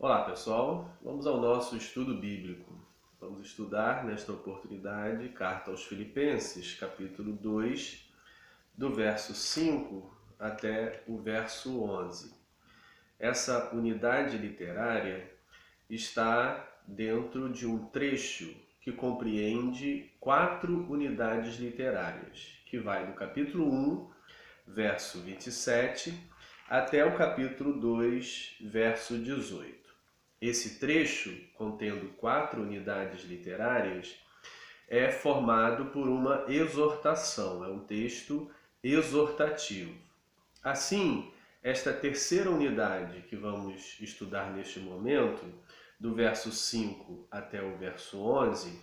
Olá pessoal, vamos ao nosso estudo bíblico. Vamos estudar nesta oportunidade Carta aos Filipenses, capítulo 2, do verso 5 até o verso 11. Essa unidade literária está dentro de um trecho que compreende 4 unidades literárias, que vai do capítulo 1, verso 27, até o capítulo 2, verso 18. Esse trecho, contendo 4 unidades literárias, é formado por uma exortação, é um texto exortativo. Assim, esta terceira unidade que vamos estudar neste momento, do verso 5 até o verso 11,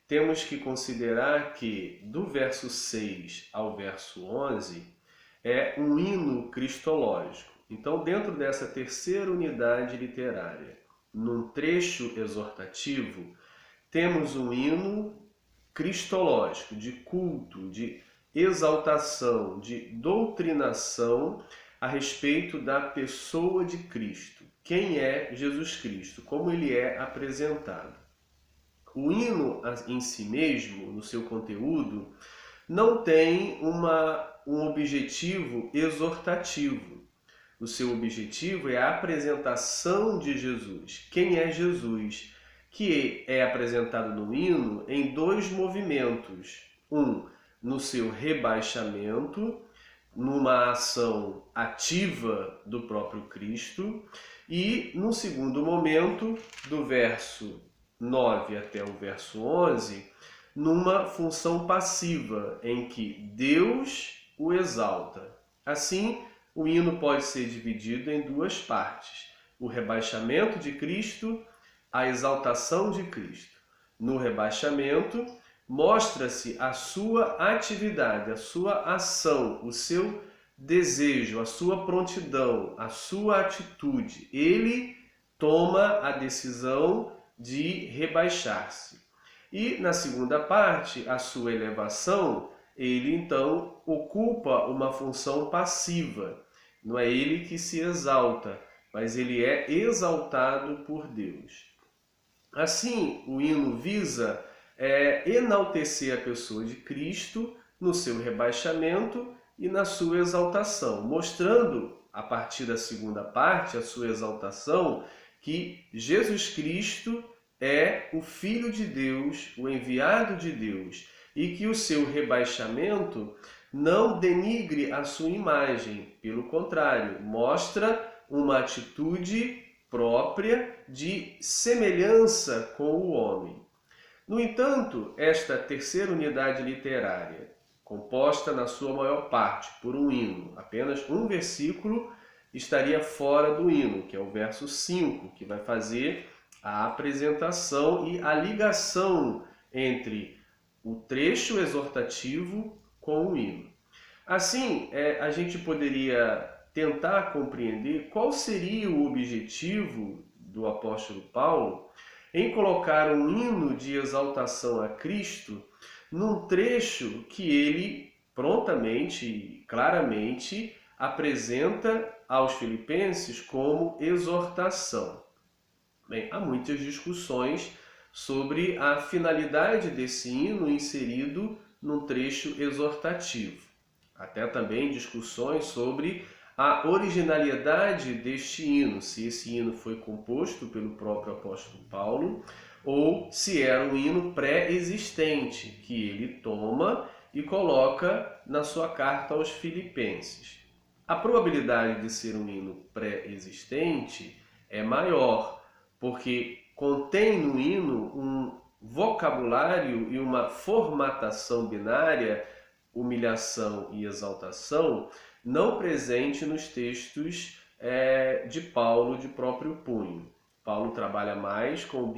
temos que considerar que do verso 6 ao verso 11 é um hino cristológico. Então, dentro dessa terceira unidade literária, num trecho exortativo, temos um hino cristológico, de culto, de exaltação, de doutrinação a respeito da pessoa de Cristo. Quem é Jesus Cristo? Como ele é apresentado? O hino em si mesmo, no seu conteúdo, não tem um objetivo exortativo. O seu objetivo é a apresentação de Jesus. Quem é Jesus? Que é apresentado no hino em 2 movimentos. Um, no seu rebaixamento, numa ação ativa do próprio Cristo, e no segundo momento, do verso 9 até o verso 11, numa função passiva, em que Deus o exalta. Assim, o hino pode ser dividido em 2 partes: o rebaixamento de Cristo, a exaltação de Cristo. No rebaixamento, mostra-se a sua atividade, a sua ação, o seu desejo, a sua prontidão, a sua atitude. Ele toma a decisão de rebaixar-se. E na segunda parte, a sua elevação, ele então ocupa uma função passiva. Não é ele que se exalta, mas ele é exaltado por Deus. Assim, o hino visa enaltecer a pessoa de Cristo no seu rebaixamento e na sua exaltação, mostrando, a partir da segunda parte, a sua exaltação, que Jesus Cristo é o Filho de Deus, o enviado de Deus, e que o seu rebaixamento não denigre a sua imagem, pelo contrário, mostra uma atitude própria de semelhança com o homem. No entanto, esta terceira unidade literária, composta na sua maior parte por um hino, apenas um versículo estaria fora do hino, que é o verso 5, que vai fazer a apresentação e a ligação entre o trecho exortativo com o hino. Assim, a gente poderia tentar compreender qual seria o objetivo do apóstolo Paulo em colocar um hino de exaltação a Cristo num trecho que ele prontamente e claramente apresenta aos filipenses como exortação. Bem, há muitas discussões sobre a finalidade desse hino inserido num trecho exortativo. Até também discussões sobre a originalidade deste hino, se esse hino foi composto pelo próprio apóstolo Paulo ou se era um hino pré-existente que ele toma e coloca na sua carta aos Filipenses. A probabilidade de ser um hino pré-existente é maior, porque contém no hino um vocabulário e uma formatação binária, humilhação e exaltação, não presente nos textos de Paulo de próprio punho. Paulo trabalha mais com o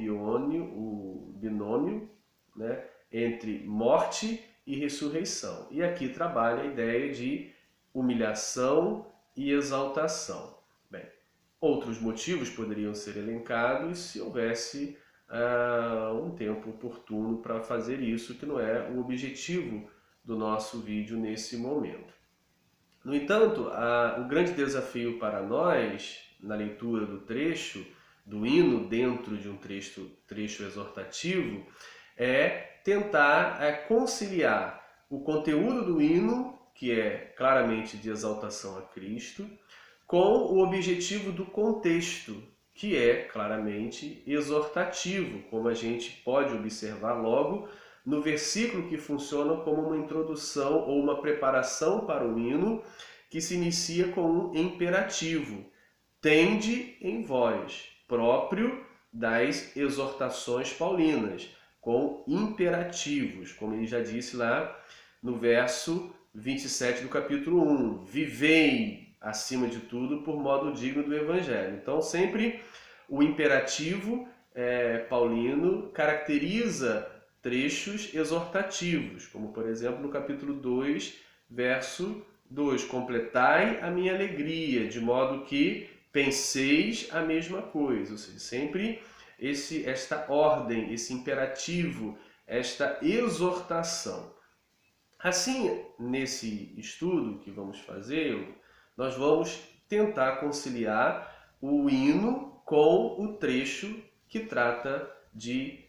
binômio, né, entre morte e ressurreição. E aqui trabalha a ideia de humilhação e exaltação. Bem, outros motivos poderiam ser elencados se houvesse um tempo oportuno para fazer isso, que não é o objetivo do nosso vídeo nesse momento. No entanto, o grande desafio para nós, na leitura do trecho, do hino dentro de um trecho exortativo é tentar conciliar o conteúdo do hino, que é claramente de exaltação a Cristo, com o objetivo do contexto, que é claramente exortativo, como a gente pode observar logo no versículo que funciona como uma introdução ou uma preparação para o hino, que se inicia com um imperativo: tende em vós, próprio das exortações paulinas, com imperativos, como ele já disse lá no verso 27 do capítulo 1, vivei, acima de tudo, por modo digno do Evangelho. Então, sempre o imperativo paulino caracteriza trechos exortativos, como, por exemplo, no capítulo 2, verso 2, completai a minha alegria, de modo que penseis a mesma coisa. Ou seja, sempre esta ordem, esse imperativo, esta exortação. Assim, nesse estudo que vamos fazer, nós vamos tentar conciliar o hino com o trecho que trata de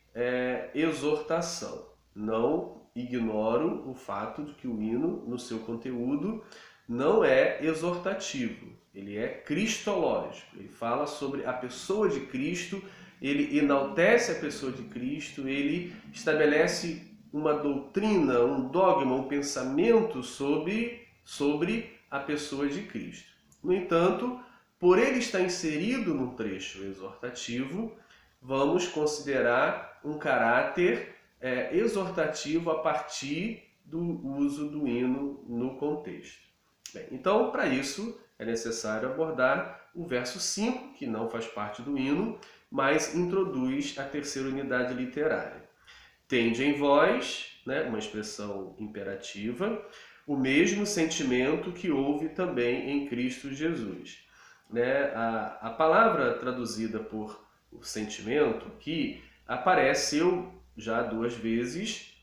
exortação. Não ignoro o fato de que o hino, no seu conteúdo, não é exortativo, ele é cristológico. Ele fala sobre a pessoa de Cristo, ele enaltece a pessoa de Cristo, ele estabelece uma doutrina, um dogma, um pensamento sobre a pessoa de Cristo. No entanto, por ele estar inserido num trecho exortativo, vamos considerar um caráter exortativo a partir do uso do hino no contexto. Bem, então, para isso, é necessário abordar o verso 5, que não faz parte do hino, mas introduz a terceira unidade literária. Tende em vós, uma expressão imperativa, o mesmo sentimento que houve também em Cristo Jesus. A palavra traduzida por o sentimento aqui apareceu já 2 vezes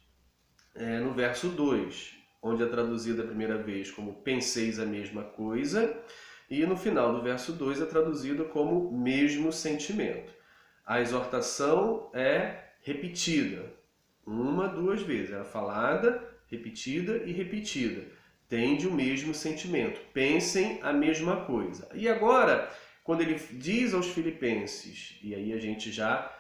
no verso 2, onde é traduzida a primeira vez como penseis a mesma coisa, e no final do verso 2 é traduzido como mesmo sentimento. A exortação é repetida, 1, 2 vezes, é falada, repetida e repetida. Tende o mesmo sentimento, pensem a mesma coisa. E agora, quando ele diz aos filipenses, e aí a gente já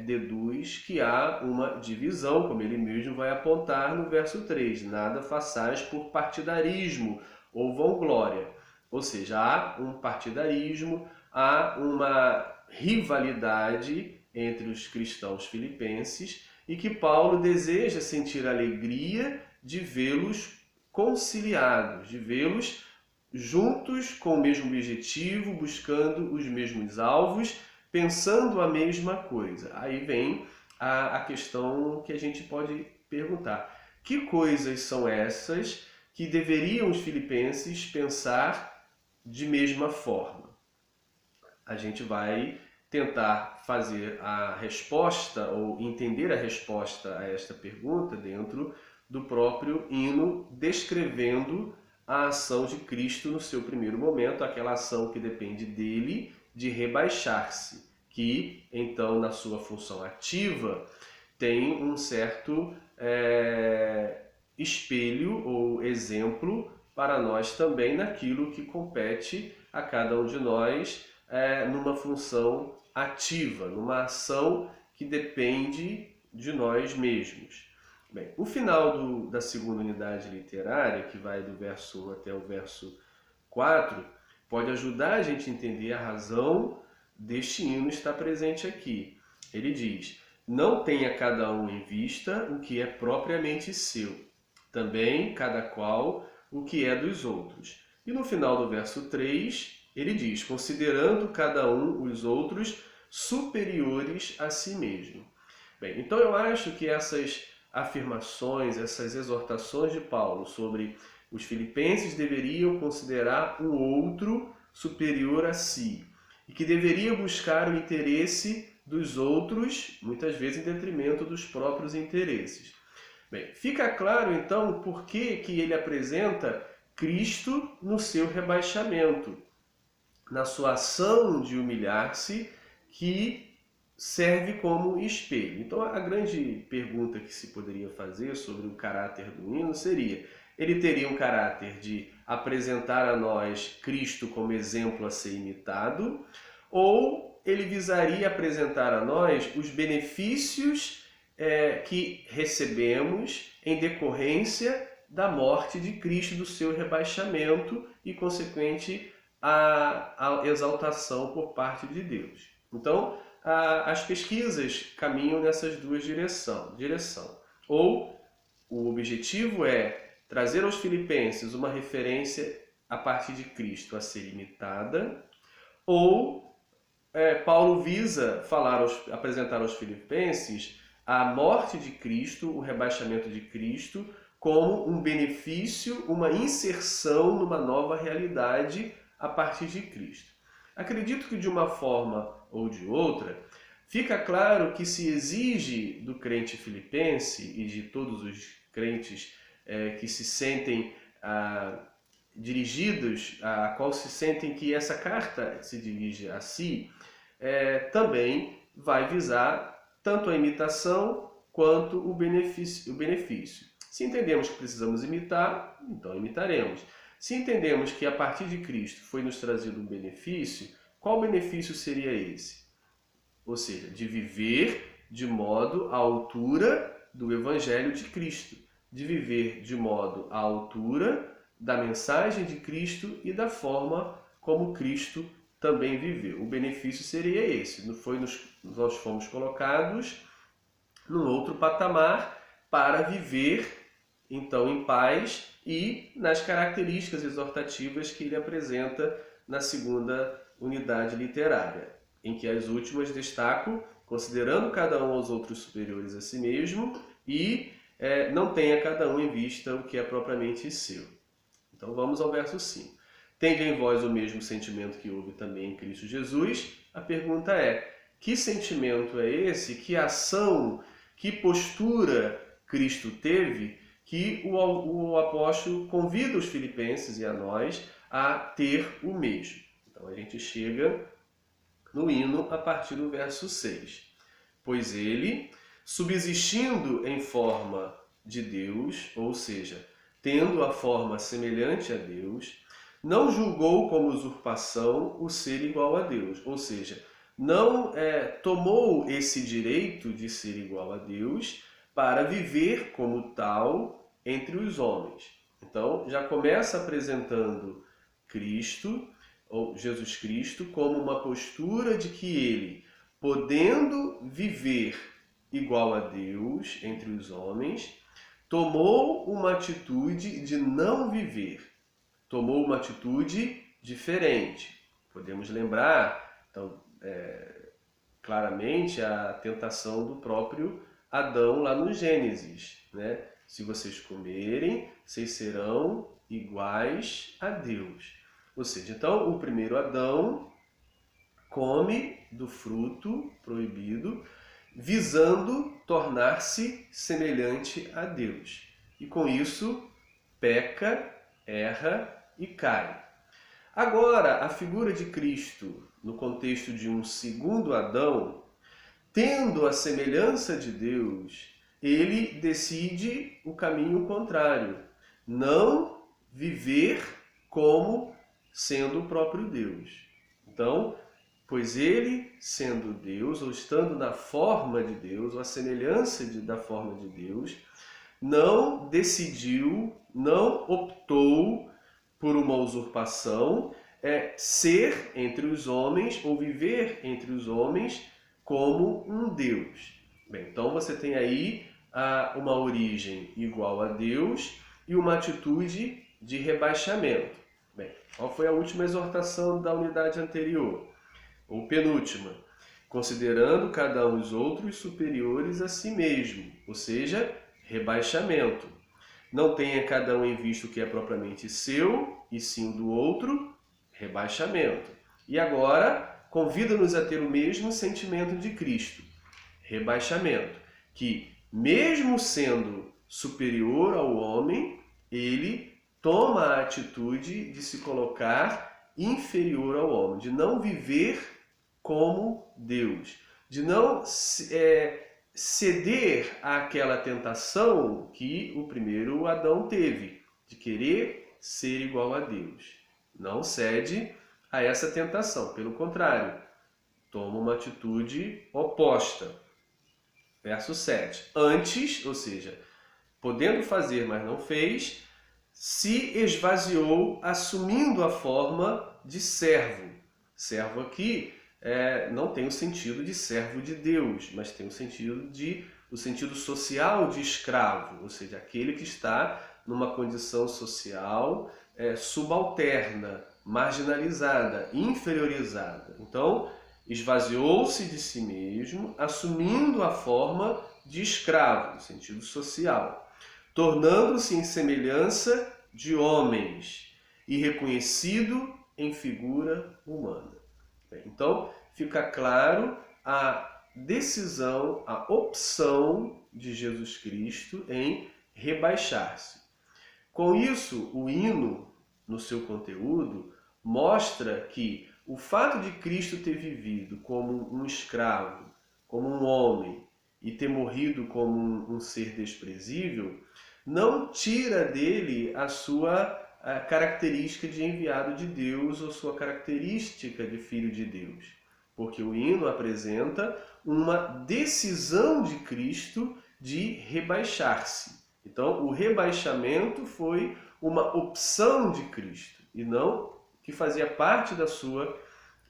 deduz que há uma divisão, como ele mesmo vai apontar no verso 3, nada façais por partidarismo ou vanglória. Ou seja, há um partidarismo, há uma rivalidade entre os cristãos filipenses e que Paulo deseja sentir alegria de vê-los conciliados, de vê-los juntos com o mesmo objetivo, buscando os mesmos alvos, pensando a mesma coisa. Aí vem a questão que a gente pode perguntar: que coisas são essas que deveriam os filipenses pensar de mesma forma? A gente vai tentar fazer a resposta ou entender a resposta a esta pergunta dentro do próprio hino, descrevendo a ação de Cristo no seu primeiro momento, aquela ação que depende dele de rebaixar-se, que então na sua função ativa tem um certo espelho ou exemplo para nós também naquilo que compete a cada um de nós numa função ativa, numa ação que depende de nós mesmos. Bem, o final da segunda unidade literária, que vai do verso 1 até o verso 4, pode ajudar a gente a entender a razão deste hino estar presente aqui. Ele diz: não tenha cada um em vista o que é propriamente seu, também cada qual o que é dos outros. E no final do verso 3, ele diz: considerando cada um os outros superiores a si mesmo. Bem, então eu acho que essas afirmações, essas exortações de Paulo sobre os filipenses deveriam considerar o outro superior a si e que deveriam buscar o interesse dos outros, muitas vezes em detrimento dos próprios interesses. Bem, fica claro então por que ele apresenta Cristo no seu rebaixamento, na sua ação de humilhar-se, que serve como espelho. Então, a grande pergunta que se poderia fazer sobre o caráter do hino seria: ele teria um caráter de apresentar a nós Cristo como exemplo a ser imitado, ou ele visaria apresentar a nós os benefícios que recebemos em decorrência da morte de Cristo, do seu rebaixamento e consequente a exaltação por parte de Deus. Então, as pesquisas caminham nessas duas direções. Ou o objetivo é trazer aos filipenses uma referência a partir de Cristo a ser imitada, ou Paulo visa apresentar aos filipenses a morte de Cristo, o rebaixamento de Cristo, como um benefício, uma inserção numa nova realidade a partir de Cristo. Acredito que de uma forma ou de outra, fica claro que se exige do crente filipense e de todos os crentes que se sentem dirigidos, a qual se sentem que essa carta se dirige a si, também vai visar tanto a imitação quanto o benefício. Se entendemos que precisamos imitar, então imitaremos. Se entendemos que a partir de Cristo foi nos trazido um benefício, qual benefício seria esse? Ou seja, de viver de modo à altura do Evangelho de Cristo, de viver de modo à altura da mensagem de Cristo e da forma como Cristo também viveu. O benefício seria esse. Nós fomos colocados num outro patamar para viver então em paz e nas características exortativas que ele apresenta na segunda unidade literária, em que as últimas destacam considerando cada um aos outros superiores a si mesmo e não tenha cada um em vista o que é propriamente seu. Então vamos ao verso 5. Tende em vós o mesmo sentimento que houve também em Cristo Jesus? A pergunta é: que sentimento é esse? Que ação, que postura Cristo teve que o apóstolo convida os filipenses e a nós a ter o mesmo? Então a gente chega no hino a partir do verso 6. Pois ele, subsistindo em forma de Deus, ou seja, tendo a forma semelhante a Deus, não julgou como usurpação o ser igual a Deus, ou seja, não tomou esse direito de ser igual a Deus para viver como tal entre os homens. Então, já começa apresentando Cristo, ou Jesus Cristo, como uma postura de que ele, podendo viver igual a Deus entre os homens, tomou uma atitude de não viver, tomou uma atitude diferente. Podemos lembrar, então, claramente a tentação do próprio Adão lá no Gênesis, né? Se vocês comerem, vocês serão iguais a Deus. Ou seja, então o primeiro Adão come do fruto proibido, visando tornar-se semelhante a Deus. E com isso peca, erra e cai. Agora, a figura de Cristo, no contexto de um segundo Adão, tendo a semelhança de Deus, ele decide o caminho contrário, não viver como sendo o próprio Deus. Então, pois ele, sendo Deus, ou estando na forma de Deus, ou a semelhança da forma de Deus, não decidiu, não optou por uma usurpação, ser entre os homens, ou viver entre os homens como um Deus. Bem, então você tem aí uma origem igual a Deus e uma atitude de rebaixamento. Bem, qual foi a última exortação da unidade anterior? Ou penúltima? Considerando cada um os outros superiores a si mesmo, ou seja, rebaixamento. Não tenha cada um em vista o que é propriamente seu, e sim do outro, rebaixamento. E agora, convida-nos a ter o mesmo sentimento de Cristo, rebaixamento, que mesmo sendo superior ao homem, ele toma a atitude de se colocar inferior ao homem, de não viver como Deus, de não ceder àquela tentação que o primeiro Adão teve, de querer ser igual a Deus. Não cede a essa tentação, pelo contrário, toma uma atitude oposta. Verso 7. Antes, ou seja, podendo fazer, mas não fez, se esvaziou, assumindo a forma de servo. Servo aqui não tem o sentido de servo de Deus, mas tem o sentido social de escravo, ou seja, aquele que está numa condição social subalterna, marginalizada, inferiorizada. Então, esvaziou-se de si mesmo, assumindo a forma de escravo, no sentido social, tornando-se em semelhança de homens e reconhecido em figura humana. Então, fica claro a decisão, a opção de Jesus Cristo em rebaixar-se. Com isso, o hino, no seu conteúdo, mostra que o fato de Cristo ter vivido como um escravo, como um homem, e ter morrido como um ser desprezível, não tira dele a sua característica de enviado de Deus ou sua característica de filho de Deus. Porque o hino apresenta uma decisão de Cristo de rebaixar-se. Então, o rebaixamento foi uma opção de Cristo e não que fazia parte da sua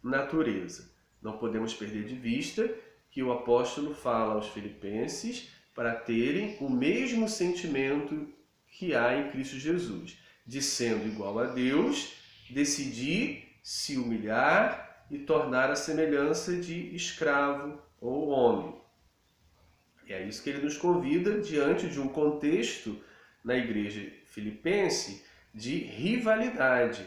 natureza. Não podemos perder de vista que o apóstolo fala aos filipenses para terem o mesmo sentimento que há em Cristo Jesus, de sendo igual a Deus, decidir se humilhar e tornar a semelhança de escravo ou homem. E é isso que ele nos convida diante de um contexto na igreja filipense de rivalidade,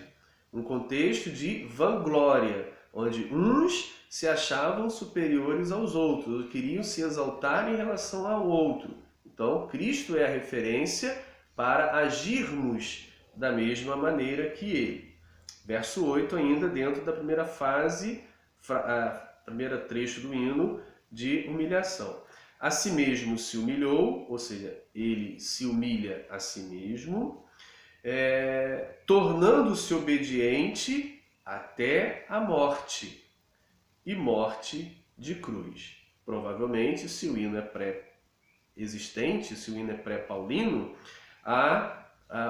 um contexto de vanglória, onde uns se achavam superiores aos outros, queriam se exaltar em relação ao outro. Então, Cristo é a referência para agirmos da mesma maneira que ele. Verso 8 ainda, dentro da primeira fase, primeiro trecho do hino de humilhação. A si mesmo se humilhou, ou seja, ele se humilha a si mesmo, tornando-se obediente até a morte, e morte de cruz. Provavelmente, se o hino é pré-existente, se o hino é pré-paulino,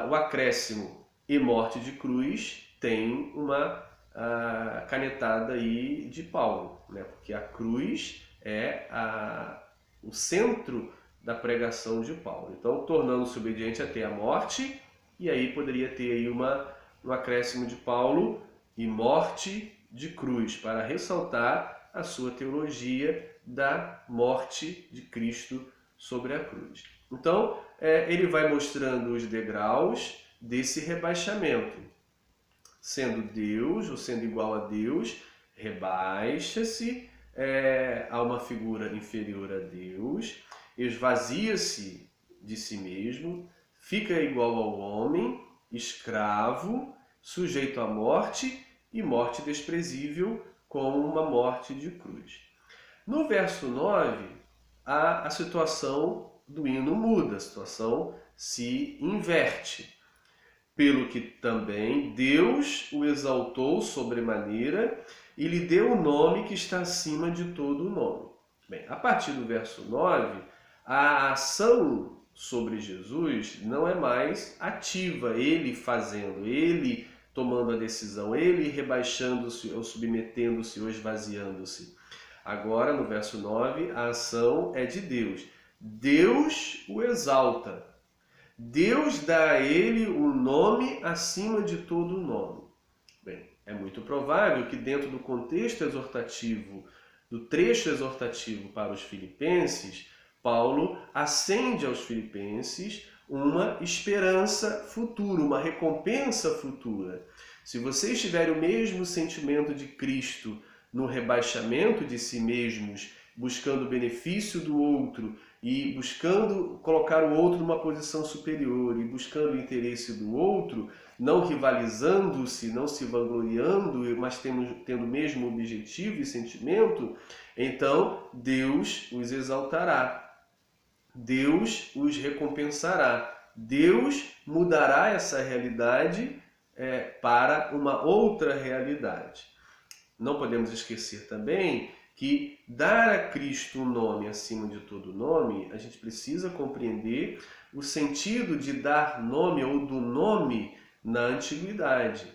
o acréscimo e morte de cruz tem uma canetada aí de Paulo, né? Porque a cruz é o centro da pregação de Paulo. Então, tornando-se obediente até a morte, e aí poderia ter aí um acréscimo de Paulo e morte de cruz, para ressaltar a sua teologia da morte de Cristo sobre a cruz. Então, ele vai mostrando os degraus desse rebaixamento. Sendo Deus, ou sendo igual a Deus, rebaixa-se a uma figura inferior a Deus, esvazia-se de si mesmo, fica igual ao homem, escravo, sujeito à morte e morte desprezível, como uma morte de cruz. No verso 9, a situação do hino muda, a situação se inverte. Pelo que também Deus o exaltou sobremaneira e lhe deu o nome que está acima de todo o nome. Bem, a partir do verso 9, a ação sobre Jesus não é mais ativa, ele fazendo, ele tomando a decisão, ele rebaixando-se ou submetendo-se ou esvaziando-se. Agora, no verso 9, a ação é de Deus. Deus o exalta. Deus dá a ele um nome acima de todo nome. Bem, é muito provável que dentro do contexto exortativo, do trecho exortativo para os filipenses, Paulo acende aos filipenses uma esperança futura, uma recompensa futura. Se vocês tiverem o mesmo sentimento de Cristo no rebaixamento de si mesmos, buscando o benefício do outro e buscando colocar o outro numa posição superior e buscando o interesse do outro, não rivalizando-se, não se vangloriando, mas tendo o mesmo objetivo e sentimento, então Deus os exaltará, Deus os recompensará, Deus mudará essa realidade para uma outra realidade. Não podemos esquecer também que dar a Cristo um nome acima de todo nome, a gente precisa compreender o sentido de dar nome ou do nome na antiguidade.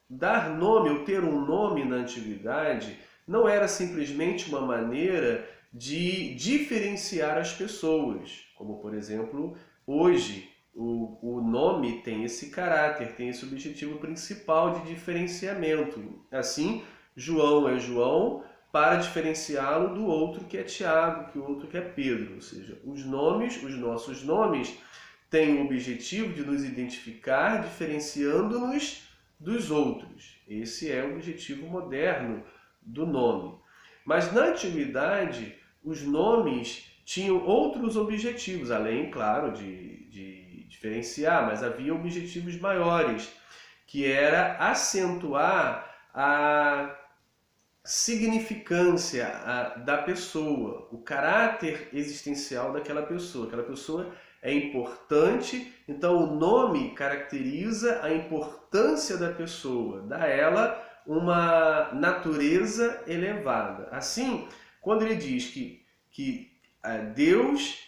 Dar nome ou ter um nome na antiguidade não era simplesmente uma maneira de diferenciar as pessoas, como por exemplo hoje o nome tem esse caráter, tem esse objetivo principal de diferenciamento. Assim, João é João para diferenciá-lo do outro que é Tiago, que o outro que é Pedro. Ou seja, os nossos nomes têm o objetivo de nos identificar, diferenciando-nos dos outros. Esse é o objetivo moderno do nome. Mas na antiguidade, os nomes tinham outros objetivos, além, claro, de diferenciar, mas havia objetivos maiores, que era acentuar a significância da pessoa, o caráter existencial daquela pessoa. Aquela pessoa é importante, então o nome caracteriza a importância da pessoa, dá a ela uma natureza elevada. Assim, quando ele diz que Deus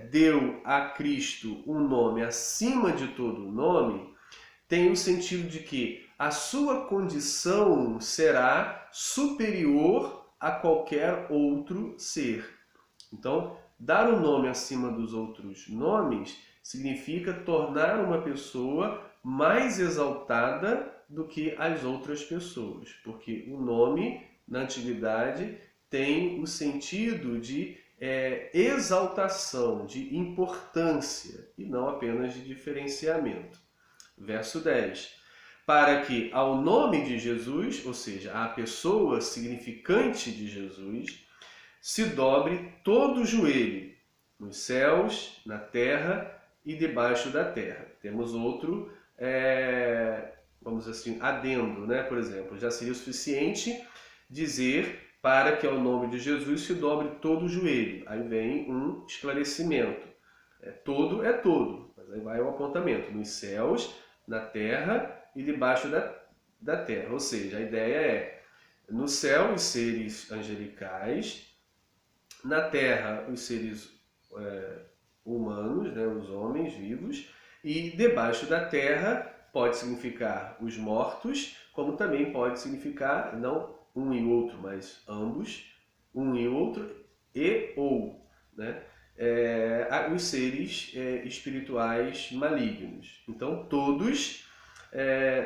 deu a Cristo um nome acima de todo nome, tem o sentido de que a sua condição será superior a qualquer outro ser. Então, dar um nome acima dos outros nomes significa tornar uma pessoa mais exaltada do que as outras pessoas, porque o nome, na antiguidade, tem o sentido de exaltação, de importância, e não apenas de diferenciamento. Verso 10. Para que ao nome de Jesus, ou seja, à pessoa significante de Jesus, se dobre todo o joelho, nos céus, na terra e debaixo da terra. Temos outro, vamos dizer assim, adendo, né? Por exemplo, já seria o suficiente dizer para que ao nome de Jesus se dobre todo o joelho. Aí vem um esclarecimento. Todo é todo, mas aí vai o apontamento. Nos céus, na terra e debaixo da terra. Ou seja, a ideia é, no céu, os seres angelicais, na terra, os seres humanos, né, os homens vivos, e debaixo da terra pode significar os mortos, como também pode significar, não um e outro, mas ambos, um e outro, e ou, né? Os seres espirituais malignos. Então, todos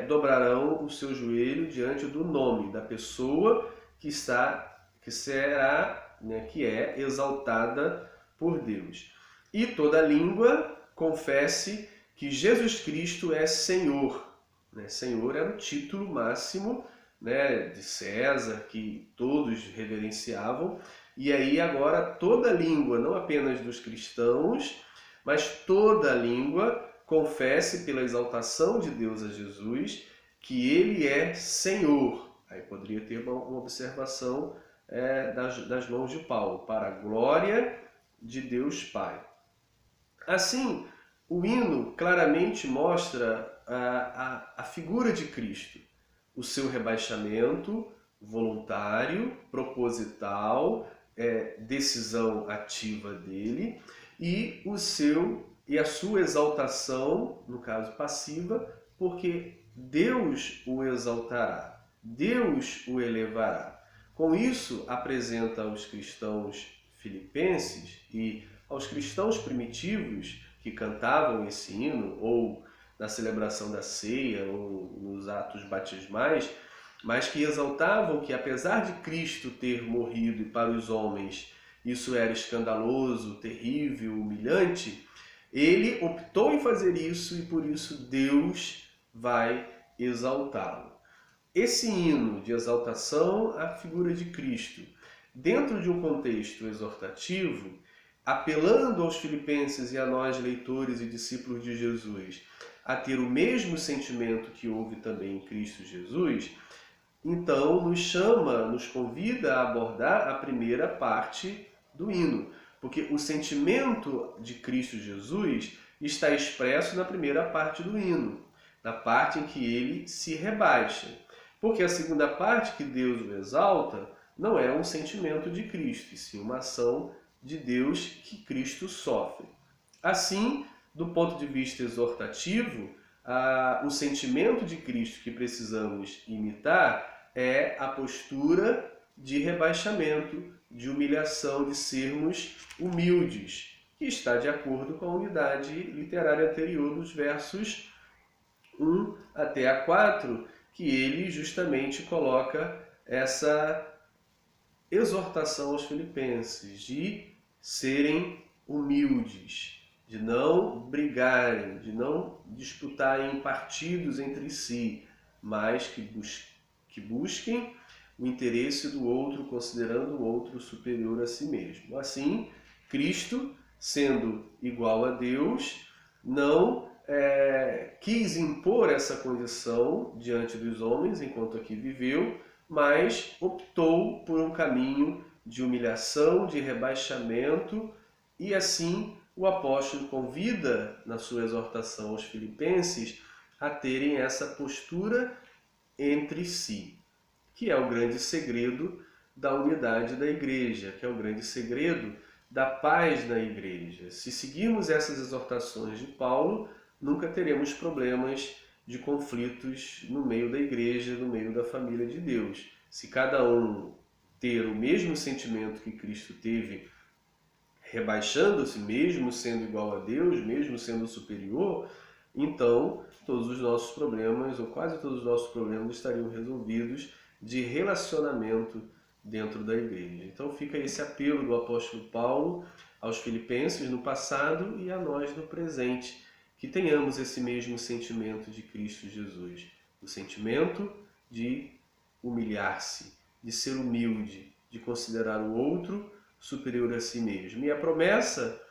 dobrarão o seu joelho diante do nome da pessoa que será, né, que é exaltada por Deus. E toda língua confesse que Jesus Cristo é Senhor. Né? Senhor era o título máximo, né, de César, que todos reverenciavam. E aí agora toda língua, não apenas dos cristãos, mas toda língua confesse pela exaltação de Deus a Jesus que Ele é Senhor. Aí poderia ter uma observação das mãos de Paulo, para a glória de Deus Pai. Assim, o hino claramente mostra a figura de Cristo, o seu rebaixamento voluntário, proposital, decisão ativa dele, e a sua exaltação, no caso passiva, porque Deus o exaltará, Deus o elevará. Com isso, apresenta aos cristãos filipenses e aos cristãos primitivos que cantavam esse hino, ou na celebração da ceia, ou nos atos batismais, mas que exaltavam que, apesar de Cristo ter morrido e para os homens isso era escandaloso, terrível, humilhante, ele optou em fazer isso e por isso Deus vai exaltá-lo. Esse hino de exaltação à figura de Cristo dentro de um contexto exortativo, apelando aos filipenses e a nós, leitores e discípulos de Jesus, a ter o mesmo sentimento que houve também em Cristo Jesus, então nos chama, nos convida a abordar a primeira parte do hino. Porque o sentimento de Cristo Jesus está expresso na primeira parte do hino, na parte em que ele se rebaixa. Porque a segunda parte, que Deus o exalta, não é um sentimento de Cristo, e sim uma ação de Deus que Cristo sofre. Assim, do ponto de vista exortativo, o sentimento de Cristo que precisamos imitar é a postura de rebaixamento, de humilhação, de sermos humildes, que está de acordo com a unidade literária anterior dos versos 1 até a 4, que ele justamente coloca essa exortação aos filipenses de serem humildes, de não brigarem, de não disputarem partidos entre si, mas que busquem o interesse do outro, considerando o outro superior a si mesmo. Assim, Cristo, sendo igual a Deus, não quis impor essa condição diante dos homens enquanto aqui viveu, mas optou por um caminho de humilhação, de rebaixamento, e assim o apóstolo convida, na sua exortação aos filipenses, a terem essa postura entre si, que é o grande segredo da unidade da igreja, que é o grande segredo da paz na igreja. Se seguirmos essas exortações de Paulo, nunca teremos problemas de conflitos no meio da igreja, no meio da família de Deus. Se cada um ter o mesmo sentimento que Cristo teve, rebaixando-se, mesmo sendo igual a Deus, mesmo sendo superior, então todos os nossos problemas, ou quase todos os nossos problemas, estariam resolvidos de relacionamento dentro da igreja. Então fica esse apelo do apóstolo Paulo aos filipenses no passado e a nós no presente, que tenhamos esse mesmo sentimento de Cristo Jesus, o sentimento de humilhar-se, de ser humilde, de considerar o outro superior a si mesmo. E a promessa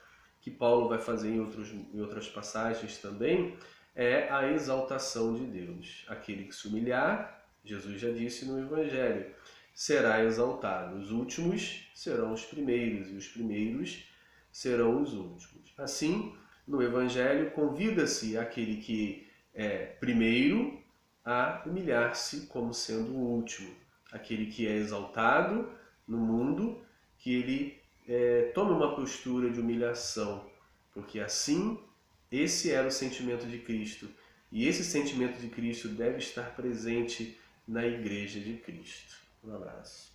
que Paulo vai fazer em outras passagens também é a exaltação de Deus. Aquele que se humilhar, Jesus já disse no Evangelho, será exaltado. Os últimos serão os primeiros e os primeiros serão os últimos. Assim, no Evangelho, convida-se aquele que é primeiro a humilhar-se como sendo o último. Aquele que é exaltado no mundo, que ele tome uma postura de humilhação, porque assim, esse era o sentimento de Cristo. E esse sentimento de Cristo deve estar presente na Igreja de Cristo. Um abraço.